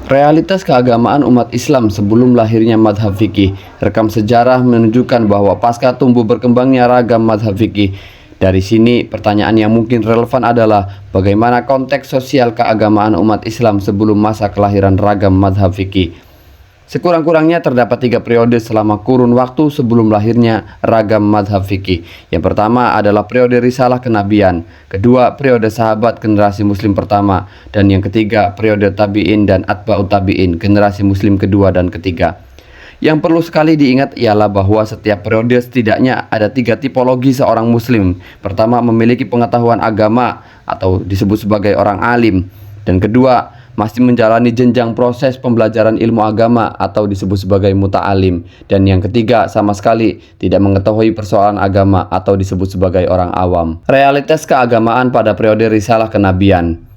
Realitas keagamaan umat Islam sebelum lahirnya madhab fikih. Rekam sejarah menunjukkan bahwa pasca tumbuh berkembangnya ragam madhab fikih. Dari sini pertanyaan yang mungkin relevan adalah bagaimana konteks sosial keagamaan umat Islam sebelum masa kelahiran ragam madhab fikih. Sekurang-kurangnya terdapat 3 periode selama kurun waktu sebelum lahirnya ragam madhab fikih. Yang pertama adalah periode risalah kenabian, kedua periode sahabat generasi muslim pertama, dan yang ketiga periode tabi'in dan atba'ut tabi'in generasi muslim kedua dan ketiga. Yang perlu sekali diingat ialah bahwa setiap periode setidaknya ada 3 tipologi seorang muslim. Pertama, memiliki pengetahuan agama atau disebut sebagai orang alim, dan kedua, masih menjalani jenjang proses pembelajaran ilmu agama atau disebut sebagai muta'alim, dan yang ketiga sama sekali tidak mengetahui persoalan agama atau disebut sebagai orang awam. Realitas keagamaan pada periode risalah kenabian.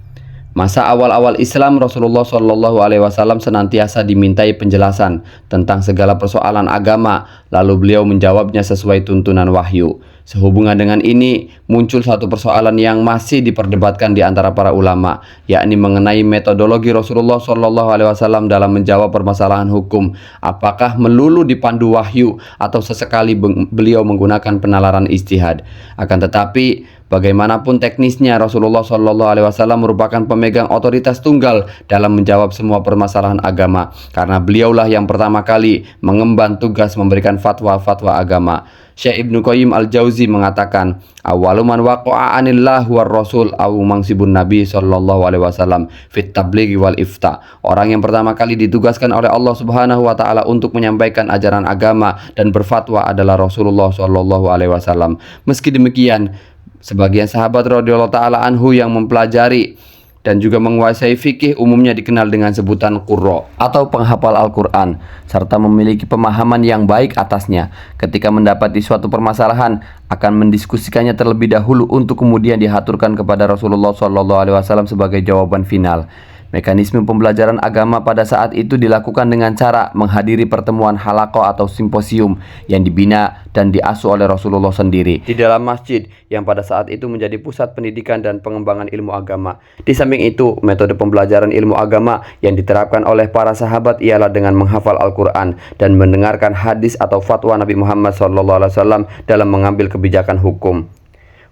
Masa awal-awal Islam, Rasulullah SAW senantiasa dimintai penjelasan tentang segala persoalan agama, lalu beliau menjawabnya sesuai tuntunan wahyu. Sehubungan dengan ini, muncul satu persoalan yang masih diperdebatkan di antara para ulama, yakni mengenai metodologi Rasulullah SAW dalam menjawab permasalahan hukum. Apakah melulu dipandu wahyu atau sesekali beliau menggunakan penalaran ijtihad? Akan tetapi, bagaimanapun teknisnya, Rasulullah SAW merupakan pemegang otoritas tunggal dalam menjawab semua permasalahan agama, karena beliaulah yang pertama kali mengemban tugas memberikan fatwa-fatwa agama. Syekh Ibnu Qayyim Al-Jauzi mengatakan, "Awwalu man waqa'a 'anillah war rasul aw mangsibun nabi sallallahu alaihi wasallam fit tablighi wal ifta." Orang yang pertama kali ditugaskan oleh Allah Subhanahu wa taala untuk menyampaikan ajaran agama dan berfatwa adalah Rasulullah sallallahu alaihi wasallam. Meski demikian, sebagian sahabat radhiyallahu taala anhu yang mempelajari dan juga menguasai fikih umumnya dikenal dengan sebutan qurra atau penghafal Al-Quran, serta memiliki pemahaman yang baik atasnya. Ketika mendapati suatu permasalahan, akan mendiskusikannya terlebih dahulu untuk kemudian dihaturkan kepada Rasulullah SAW sebagai jawaban final. Mekanisme pembelajaran agama pada saat itu dilakukan dengan cara menghadiri pertemuan halaqah atau simposium yang dibina dan diasuh oleh Rasulullah sendiri di dalam masjid yang pada saat itu menjadi pusat pendidikan dan pengembangan ilmu agama. Di samping itu, metode pembelajaran ilmu agama yang diterapkan oleh para sahabat ialah dengan menghafal Al-Quran dan mendengarkan hadis atau fatwa Nabi Muhammad SAW dalam mengambil kebijakan hukum.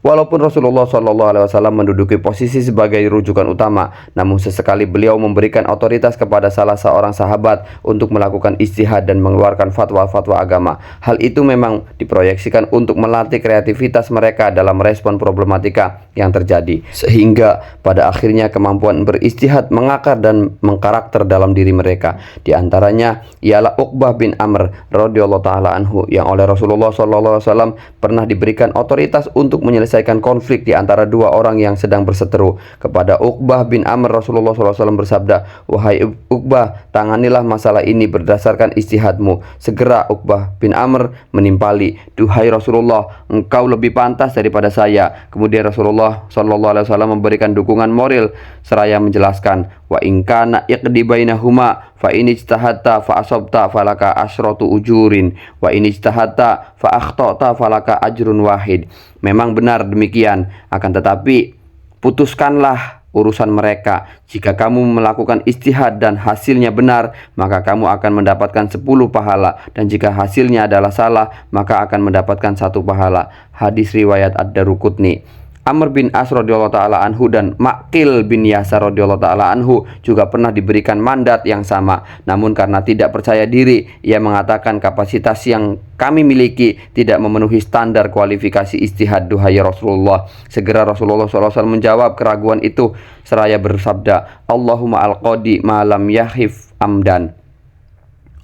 Walaupun Rasulullah SAW menduduki posisi sebagai rujukan utama, namun sesekali beliau memberikan otoritas kepada salah seorang sahabat untuk melakukan ijtihad dan mengeluarkan fatwa-fatwa agama. Hal itu memang diproyeksikan untuk melatih kreativitas mereka dalam merespon problematika yang terjadi, sehingga pada akhirnya kemampuan berijtihad mengakar dan mengkarakter dalam diri mereka. Di antaranya ialah Uqbah bin Amr radhiyallahu taala anhu yang oleh Rasulullah SAW pernah diberikan otoritas untuk menyelesaikan konflik di antara 2 orang yang sedang berseteru. Kepada Uqbah bin Amr, Rasulullah SAW bersabda, "Wahai Uqbah, tanganilah masalah ini berdasarkan ijtihadmu." Segera Uqbah bin Amr menimpali, "Duhai Rasulullah, engkau lebih pantas daripada saya." Kemudian Rasulullah SAW memberikan dukungan moral seraya menjelaskan, "Wa in kana iqdi bainahuma fa in ijtahadta fa asabta falaka asyratu ujurin wa in ijtahadta fa akhtata falaka ajrun wahid." Memang benar demikian, akan tetapi putuskanlah urusan mereka. Jika kamu melakukan ijtihad dan hasilnya benar, maka kamu akan mendapatkan 10 pahala, dan jika hasilnya adalah salah, maka akan mendapatkan 1 pahala. Hadis riwayat Ad-Daruqutni. Amr bin As radhiyallahu taala anhu dan Maqil bin Yasar radhiyallahu taala anhu juga pernah diberikan mandat yang sama. Namun karena tidak percaya diri, ia mengatakan, "Kapasitas yang kami miliki tidak memenuhi standar kualifikasi ijtihad, duhai Rasulullah." Segera Rasulullah SAW menjawab keraguan itu seraya bersabda, "Allahumma al-qadi ma lam yahif amdan."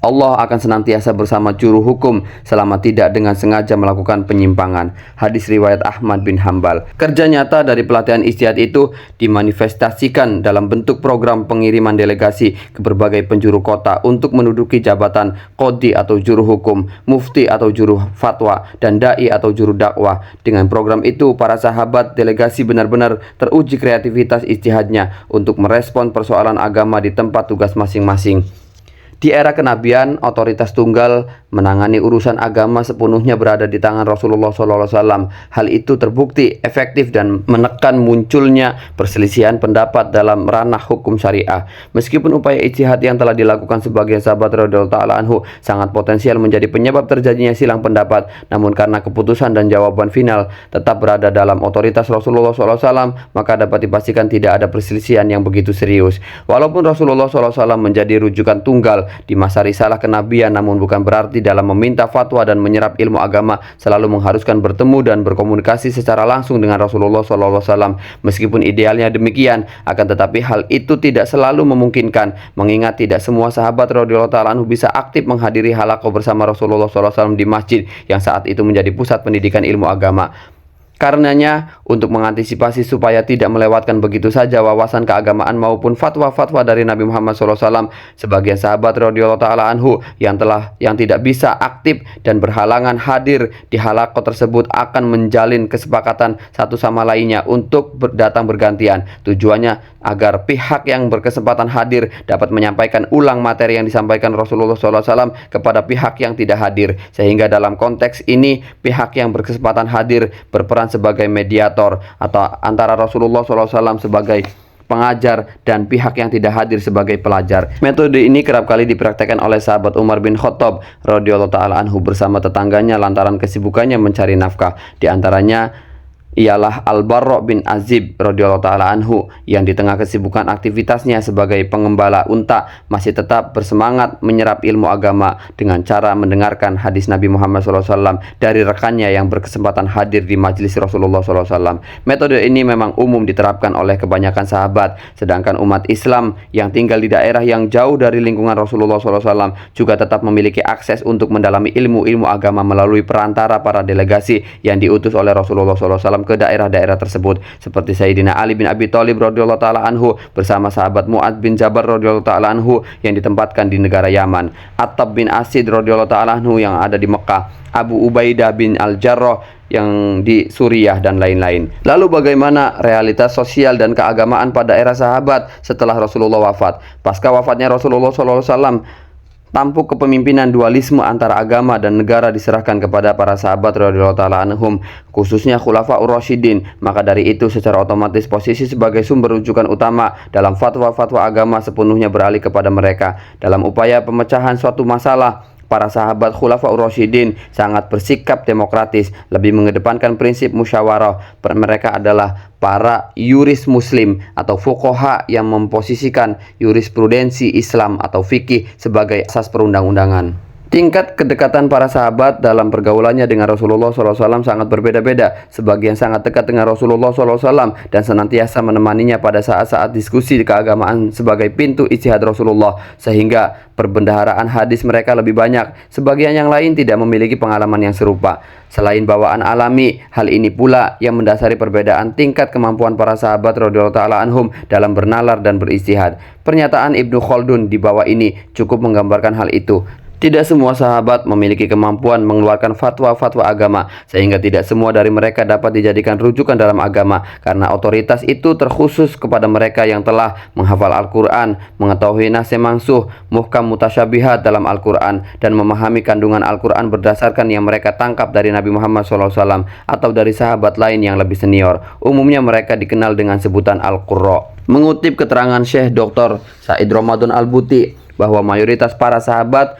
Allah akan senantiasa bersama juru hukum selama tidak dengan sengaja melakukan penyimpangan. Hadis riwayat Ahmad bin Hambal. Kerja nyata dari pelatihan ijtihad itu dimanifestasikan dalam bentuk program pengiriman delegasi ke berbagai penjuru kota untuk menduduki jabatan qadi atau juru hukum, mufti atau juru fatwa, dan dai atau juru dakwah. Dengan program itu, para sahabat delegasi benar-benar teruji kreativitas ijtihadnya untuk merespon persoalan agama di tempat tugas masing-masing. Di era kenabian, otoritas tunggal menangani urusan agama sepenuhnya berada di tangan Rasulullah SAW. Hal itu terbukti efektif dan menekan munculnya perselisihan pendapat dalam ranah hukum syariah. Meskipun upaya ijtihad yang telah dilakukan sebagian sahabat radhiyallahu ta'ala anhu sangat potensial menjadi penyebab terjadinya silang pendapat, namun karena keputusan dan jawaban final tetap berada dalam otoritas Rasulullah SAW, maka dapat dipastikan tidak ada perselisihan yang begitu serius. Walaupun Rasulullah SAW menjadi rujukan tunggal di masa risalah kenabian, namun bukan berarti dalam meminta fatwa dan menyerap ilmu agama selalu mengharuskan bertemu dan berkomunikasi secara langsung dengan Rasulullah SAW. Meskipun idealnya demikian, akan tetapi hal itu tidak selalu memungkinkan, mengingat tidak semua sahabat radhiyallahu ta'ala anhu bisa aktif menghadiri halaqah bersama Rasulullah SAW di masjid yang saat itu menjadi pusat pendidikan ilmu agama. Karenanya, untuk mengantisipasi supaya tidak melewatkan begitu saja wawasan keagamaan maupun fatwa-fatwa dari Nabi Muhammad SAW, sebagian sahabat radhiyallahu ta'ala anhu yang tidak bisa aktif dan berhalangan hadir di halaqah tersebut akan menjalin kesepakatan satu sama lainnya untuk datang bergantian. Tujuannya agar pihak yang berkesempatan hadir dapat menyampaikan ulang materi yang disampaikan Rasulullah SAW kepada pihak yang tidak hadir, sehingga dalam konteks ini pihak yang berkesempatan hadir berperan sebagai mediator atau antara Rasulullah SAW sebagai pengajar dan pihak yang tidak hadir sebagai pelajar. Metode ini kerap kali dipraktekkan oleh sahabat Umar bin Khattab radhiyallahu ta'ala anhu bersama tetangganya lantaran kesibukannya mencari nafkah. Di antaranya ialah Al-Barra bin Azib radhiyallahu ta'ala anhu yang di tengah kesibukan aktivitasnya sebagai pengembala unta masih tetap bersemangat menyerap ilmu agama dengan cara mendengarkan hadis Nabi Muhammad SAW dari rekannya yang berkesempatan hadir di majelis Rasulullah SAW. Metode ini memang umum diterapkan oleh kebanyakan sahabat, sedangkan umat Islam yang tinggal di daerah yang jauh dari lingkungan Rasulullah SAW juga tetap memiliki akses untuk mendalami ilmu-ilmu agama melalui perantara para delegasi yang diutus oleh Rasulullah SAW ke daerah-daerah tersebut, seperti Sayyidina Ali bin Abi Thalib radhiyallahu ta'ala anhu bersama sahabat Mu'adz bin Jabal radhiyallahu ta'ala anhu yang ditempatkan di negara Yaman, Attab bin Asid radhiyallahu ta'ala anhu yang ada di Mekah, Abu Ubaidah bin Al-Jarrah yang di Suriah, dan lain-lain. Lalu bagaimana realitas sosial dan keagamaan pada era sahabat setelah Rasulullah wafat? Pasca wafatnya Rasulullah SAW, tampuk kepemimpinan dualisme antara agama dan negara diserahkan kepada para sahabat radhiyallahu ta'ala anhum, khususnya Khulafaur Rasyidin. Maka dari itu secara otomatis posisi sebagai sumber rujukan utama dalam fatwa-fatwa agama sepenuhnya beralih kepada mereka. Dalam upaya pemecahan suatu masalah, para sahabat Khulafaur Rasyidin sangat bersikap demokratis, lebih mengedepankan prinsip musyawarah. Mereka adalah para yuris muslim atau fuqaha yang memposisikan jurisprudensi Islam atau fikih sebagai asas perundang-undangan. Tingkat kedekatan para sahabat dalam pergaulannya dengan Rasulullah SAW sangat berbeda-beda. Sebagian sangat dekat dengan Rasulullah SAW dan senantiasa menemaninya pada saat-saat diskusi keagamaan sebagai pintu ijtihad Rasulullah, sehingga perbendaharaan hadis mereka lebih banyak. Sebagian yang lain tidak memiliki pengalaman yang serupa. Selain bawaan alami, hal ini pula yang mendasari perbedaan tingkat kemampuan para sahabat radhiyallahu ta'ala anhum dalam bernalar dan beristihad. Pernyataan Ibnu Khaldun di bawah ini cukup menggambarkan hal itu. Tidak semua sahabat memiliki kemampuan mengeluarkan fatwa-fatwa agama, sehingga tidak semua dari mereka dapat dijadikan rujukan dalam agama, karena otoritas itu terkhusus kepada mereka yang telah menghafal Al-Quran, mengetahui nasih mansuh, muhkam mutasyabihat dalam Al-Quran, dan memahami kandungan Al-Quran berdasarkan yang mereka tangkap dari Nabi Muhammad SAW atau dari sahabat lain yang lebih senior. Umumnya mereka dikenal dengan sebutan Al-Qurra. Mengutip keterangan Syekh Dr. Said Ramadan Al-Buti bahwa mayoritas para sahabat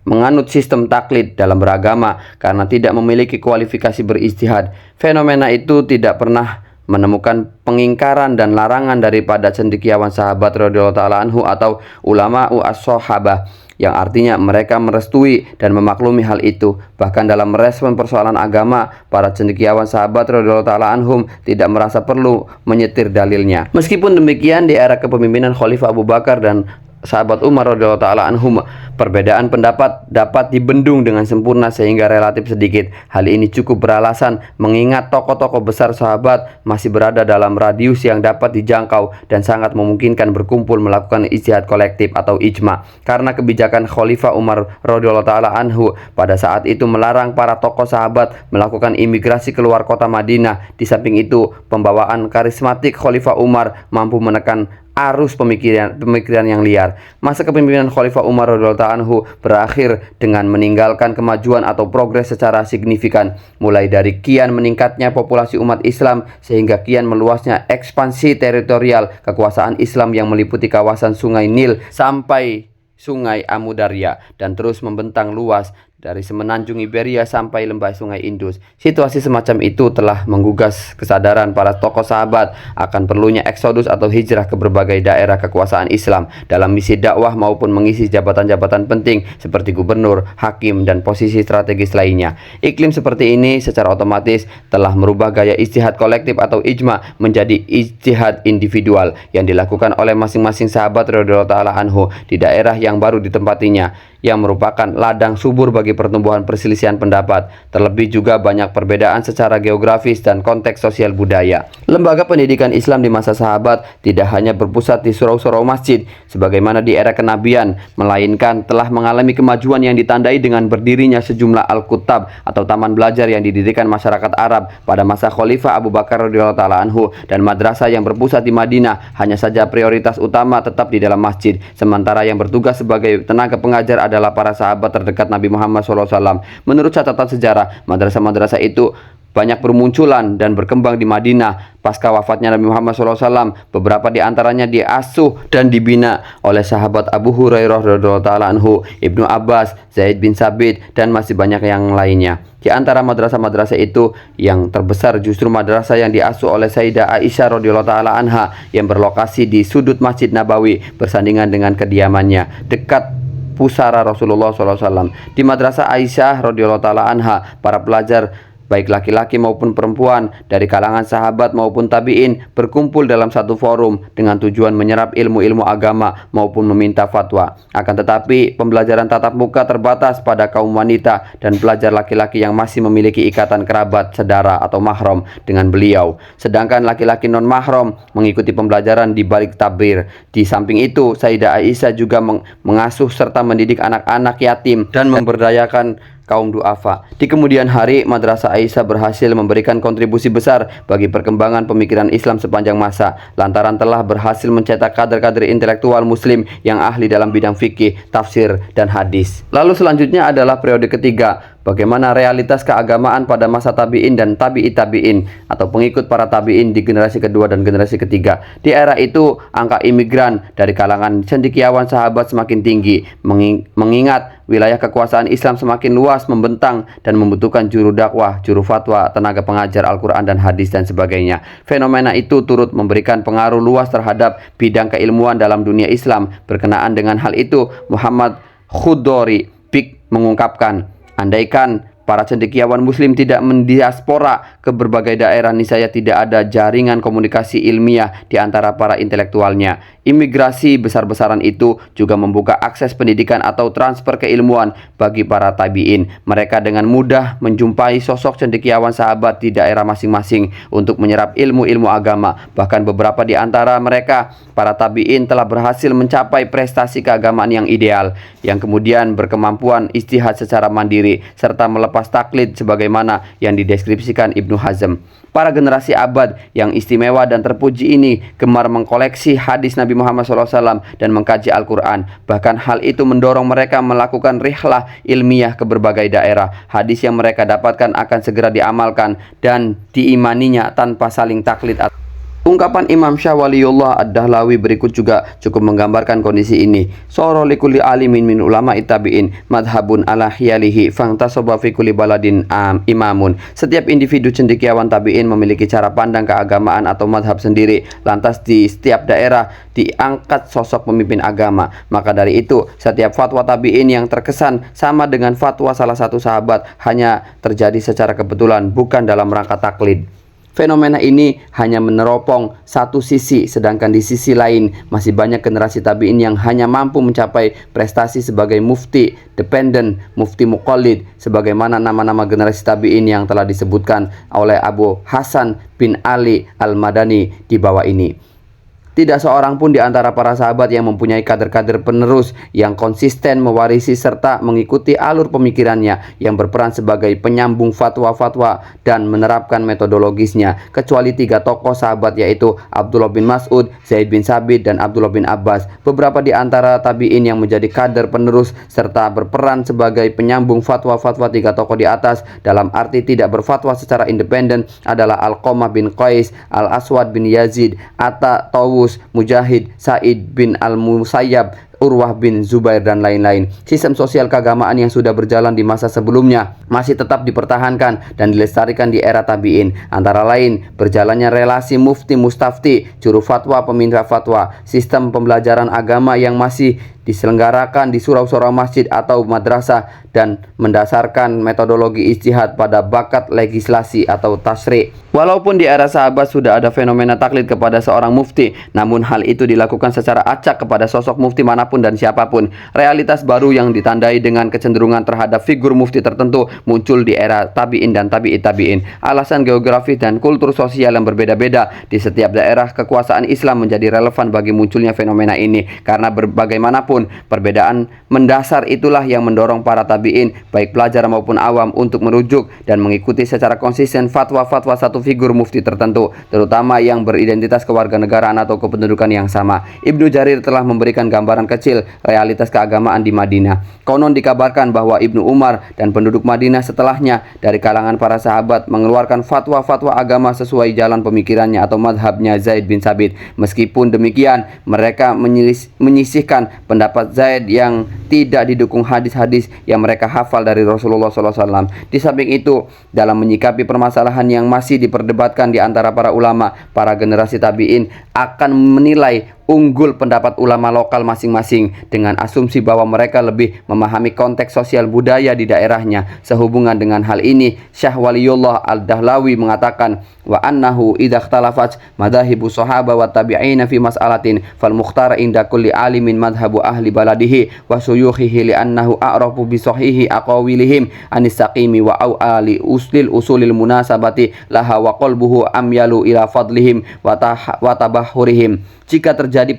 menganut sistem taklid dalam beragama karena tidak memiliki kualifikasi beristihad. Fenomena itu tidak pernah menemukan pengingkaran dan larangan daripada cendekiawan sahabat radhiyallahu ta'ala anhu atau ulama as-sahabah, yang artinya mereka merestui dan memaklumi hal itu. Bahkan dalam merespon persoalan agama, para cendekiawan sahabat radhiyallahu ta'ala anhum tidak merasa perlu menyetir dalilnya. Meskipun demikian, di era kepemimpinan Khalifah Abu Bakar dan sahabat Umar radhiyallahu ta'ala anhum, perbedaan pendapat dapat dibendung dengan sempurna sehingga relatif sedikit. Hal ini cukup beralasan mengingat tokoh-tokoh besar sahabat masih berada dalam radius yang dapat dijangkau dan sangat memungkinkan berkumpul melakukan ijtihad kolektif atau ijma. Karena kebijakan Khalifah Umar radhiyallahu ta'ala anhu pada saat itu melarang para tokoh sahabat melakukan imigrasi keluar kota Madinah. Di samping itu, pembawaan karismatik Khalifah Umar mampu menekan arus pemikiran yang liar. Masa kepemimpinan Khalifah Umar radhiyallahu anhu berakhir dengan meninggalkan kemajuan atau progres secara signifikan, mulai dari kian meningkatnya populasi umat Islam sehingga kian meluasnya ekspansi teritorial kekuasaan Islam yang meliputi kawasan Sungai Nil sampai Sungai Amudarya dan terus membentang luas dari semenanjung Iberia sampai lembah Sungai Indus. Situasi semacam itu telah menggugah kesadaran para tokoh sahabat akan perlunya eksodus atau hijrah ke berbagai daerah kekuasaan Islam dalam misi dakwah maupun mengisi jabatan-jabatan penting seperti gubernur, hakim, dan posisi strategis lainnya. Iklim seperti ini secara otomatis telah merubah gaya ijtihad kolektif atau ijma menjadi ijtihad individual yang dilakukan oleh masing-masing sahabat radhiyallahu ta'ala anhu di daerah yang baru ditempatinya, yang merupakan ladang subur bagi pertumbuhan perselisihan pendapat. Terlebih juga banyak perbedaan secara geografis dan konteks sosial budaya. Lembaga pendidikan Islam di masa sahabat tidak hanya berpusat di surau-surau masjid sebagaimana di era kenabian, melainkan telah mengalami kemajuan yang ditandai dengan berdirinya sejumlah al-kutab atau taman belajar yang didirikan masyarakat Arab pada masa Khalifah Abu Bakar radhiyallahu ta'ala anhu, dan madrasah yang berpusat di Madinah. Hanya saja prioritas utama tetap di dalam masjid, sementara yang bertugas sebagai tenaga pengajar adalah para sahabat terdekat Nabi Muhammad SAW. Menurut catatan sejarah, madrasah-madrasah itu banyak bermunculan dan berkembang di Madinah pasca wafatnya Nabi Muhammad SAW. Beberapa di antaranya diasuh dan dibina oleh sahabat Abu Hurairah radhiyallahu ta'ala anhu, Ibnu Abbas, Zaid bin Sabit, dan masih banyak yang lainnya. Di antara madrasah-madrasah itu, yang terbesar justru madrasah yang diasuh oleh Sayyidah Aisyah radhiyallahu ta'ala anha yang berlokasi di sudut Masjid Nabawi bersandingan dengan kediamannya dekat pusara Rasulullah SAW. Di madrasah Aisyah radhiyallahu ta'ala anha, para pelajar baik laki-laki maupun perempuan dari kalangan sahabat maupun tabi'in berkumpul dalam satu forum dengan tujuan menyerap ilmu-ilmu agama maupun meminta fatwa. Akan tetapi pembelajaran tatap muka terbatas pada kaum wanita dan pelajar laki-laki yang masih memiliki ikatan kerabat, saudara atau mahram dengan beliau, sedangkan laki-laki non mahram mengikuti pembelajaran di balik tabir. Di samping itu, Sayyidah Aisyah juga mengasuh serta mendidik anak-anak yatim dan memberdayakan kaum duafa. Di kemudian hari, Madrasah Aisyah berhasil memberikan kontribusi besar bagi perkembangan pemikiran Islam sepanjang masa, lantaran telah berhasil mencetak kader-kader intelektual muslim yang ahli dalam bidang fikih, tafsir, dan hadis. Lalu selanjutnya adalah periode ketiga, bagaimana realitas keagamaan pada masa tabi'in dan tabi'i tabi'in atau pengikut para tabi'in di generasi kedua dan generasi ketiga. Di era itu, angka imigran dari kalangan cendekiawan sahabat semakin tinggi, mengingat wilayah kekuasaan Islam semakin luas membentang dan membutuhkan juru dakwah, juru fatwa, tenaga pengajar Al-Quran dan hadis dan sebagainya. Fenomena itu turut memberikan pengaruh luas terhadap bidang keilmuan dalam dunia Islam. Berkenaan dengan hal itu, Muhammad Khudori Pik mengungkapkan, andaikan para cendekiawan muslim tidak mendiaspora ke berbagai daerah, niscaya tidak ada jaringan komunikasi ilmiah di antara para intelektualnya. Imigrasi besar-besaran itu juga membuka akses pendidikan atau transfer keilmuan bagi para tabi'in. Mereka dengan mudah menjumpai sosok cendekiawan sahabat di daerah masing-masing untuk menyerap ilmu-ilmu agama. Bahkan beberapa di antara mereka, para tabi'in, telah berhasil mencapai prestasi keagamaan yang ideal, yang kemudian berkemampuan ijtihad secara mandiri serta melepas taklid sebagaimana yang dideskripsikan Ibnu Hazm. Para generasi abad yang istimewa dan terpuji ini gemar mengkoleksi hadis Nabi Muhammad SAW dan mengkaji Al-Quran. Bahkan hal itu mendorong mereka melakukan rihlah ilmiah ke berbagai daerah. Hadis yang mereka dapatkan akan segera diamalkan dan diimaninya tanpa saling taklid. Ungkapan Imam Syah Waliullah Ad-Dahlawi berikut juga cukup menggambarkan kondisi ini. Soro likulli alimin min ulama tabi'in madhabun ala hiyalihi fangtasoba fi kulli baladin imamun. Setiap individu cendekiawan tabi'in memiliki cara pandang keagamaan atau madhab sendiri. Lantas di setiap daerah diangkat sosok pemimpin agama. Maka dari itu, setiap fatwa tabi'in yang terkesan sama dengan fatwa salah satu sahabat hanya terjadi secara kebetulan, bukan dalam rangka taklid. Fenomena ini hanya meneropong satu sisi, sedangkan di sisi lain masih banyak generasi tabi'in yang hanya mampu mencapai prestasi sebagai mufti dependen, mufti muqallid, sebagaimana nama-nama generasi tabi'in yang telah disebutkan oleh Abu Hasan bin Ali Al-Madani di bawah ini. Tidak seorang pun di antara para sahabat yang mempunyai kader-kader penerus yang konsisten mewarisi serta mengikuti alur pemikirannya yang berperan sebagai penyambung fatwa-fatwa dan menerapkan metodologisnya, kecuali 3 tokoh sahabat, yaitu Abdullah bin Mas'ud, Zaid bin Sabit, dan Abdullah bin Abbas. Beberapa di antara tabi'in yang menjadi kader penerus serta berperan sebagai penyambung fatwa-fatwa 3 tokoh di atas dalam arti tidak berfatwa secara independen adalah Alqamah bin Qais, Al-Aswad bin Yazid, Atta, Tawus, Mujahid, Sa'id bin Al-Musayyab, Urwah bin Zubair, dan lain-lain. Sistem sosial keagamaan yang sudah berjalan di masa sebelumnya masih tetap dipertahankan dan dilestarikan di era tabi'in. Antara lain, berjalannya relasi mufti-mustafti, juru fatwa, peminta fatwa, sistem pembelajaran agama yang masih diselenggarakan di surau-surau masjid atau madrasah, dan mendasarkan metodologi ijtihad pada bakat legislasi atau tasyri'. Walaupun di era sahabat sudah ada fenomena taklid kepada seorang mufti, namun hal itu dilakukan secara acak kepada sosok mufti manapun dan siapapun. Realitas baru yang ditandai dengan kecenderungan terhadap figur mufti tertentu muncul di era tabi'in dan tabi'it tabi'in. Alasan geografis dan kultur sosial yang berbeda-beda di setiap daerah kekuasaan Islam menjadi relevan bagi munculnya fenomena ini, karena bagaimanapun perbedaan mendasar itulah yang mendorong para tabi'in, baik pelajar maupun awam, untuk merujuk dan mengikuti secara konsisten fatwa-fatwa satu figur mufti tertentu, terutama yang beridentitas kewarganegaraan atau kependudukan yang sama. Ibnu Jarir telah memberikan gambaran kecil realitas keagamaan di Madinah. Konon dikabarkan bahwa Ibnu Umar dan penduduk Madinah setelahnya dari kalangan para sahabat mengeluarkan fatwa-fatwa agama sesuai jalan pemikirannya atau madhabnya Zaid bin Sabit. Meskipun demikian, mereka menyisihkan pendapat Zaid yang tidak didukung hadis-hadis yang mereka hafal dari Rasulullah SAW. Di samping itu, dalam menyikapi permasalahan yang masih diperdebatkan di antara para ulama, para generasi tabi'in akan menilai unggul pendapat ulama lokal masing-masing dengan asumsi bahwa mereka lebih memahami konteks sosial budaya di daerahnya. Sehubungan dengan hal ini, Syekh Waliullah Al-Dahlawi mengatakan, wa annahu idza ikhtalafat madhahibu sahaba wa tabi'ina fi mas'alatin fal mukhtar inda kulli alimin madhhabu ahli baladihi wa suyukhihi li annahu a'rafu bi sahihi aqawilihim anis saqimi wa ali usulil munasabati laha wa qalbuhu amyalu ila fadlihim wa tabahurihim. Jika terjadi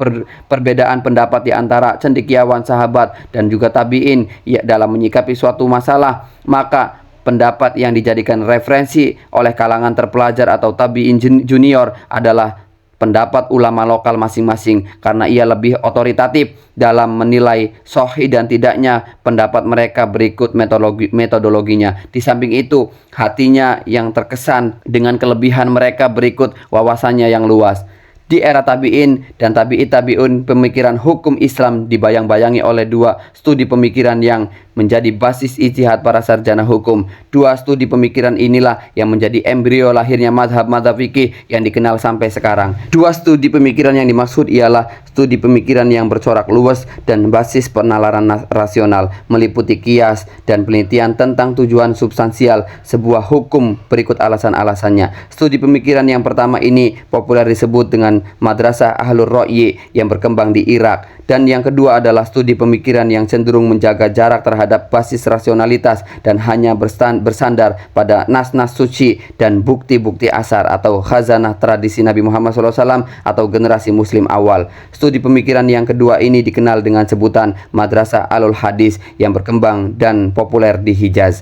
perbedaan pendapat di antara cendekiawan sahabat dan juga tabi'in dalam menyikapi suatu masalah, maka pendapat yang dijadikan referensi oleh kalangan terpelajar atau tabi'in junior adalah pendapat ulama lokal masing-masing, karena ia lebih otoritatif dalam menilai sahih dan tidaknya pendapat mereka berikut metodologinya. Di samping itu, hatinya yang terkesan dengan kelebihan mereka berikut wawasannya yang luas. Di era tabi'in dan tabi'it tabi'un, pemikiran hukum Islam dibayang-bayangi oleh 2 studi pemikiran yang menjadi basis ijtihad para sarjana hukum. 2 studi pemikiran inilah yang menjadi embrio lahirnya madhab-madhab fikih yang dikenal sampai sekarang. 2 studi pemikiran yang dimaksud ialah studi pemikiran yang bercorak luas dan basis penalaran rasional, meliputi kias dan penelitian tentang tujuan substansial sebuah hukum berikut alasan-alasannya. Studi pemikiran yang pertama ini populer disebut dengan Madrasah Ahlur Ra'yi yang berkembang di Irak, dan yang kedua adalah studi pemikiran yang cenderung menjaga jarak terhadap basis rasionalitas dan hanya bersandar pada nas-nas suci dan bukti-bukti asar atau khazanah tradisi Nabi Muhammad SAW atau generasi muslim awal. Studi pemikiran yang kedua ini dikenal dengan sebutan Madrasah Alul Hadis yang berkembang dan populer di Hijaz.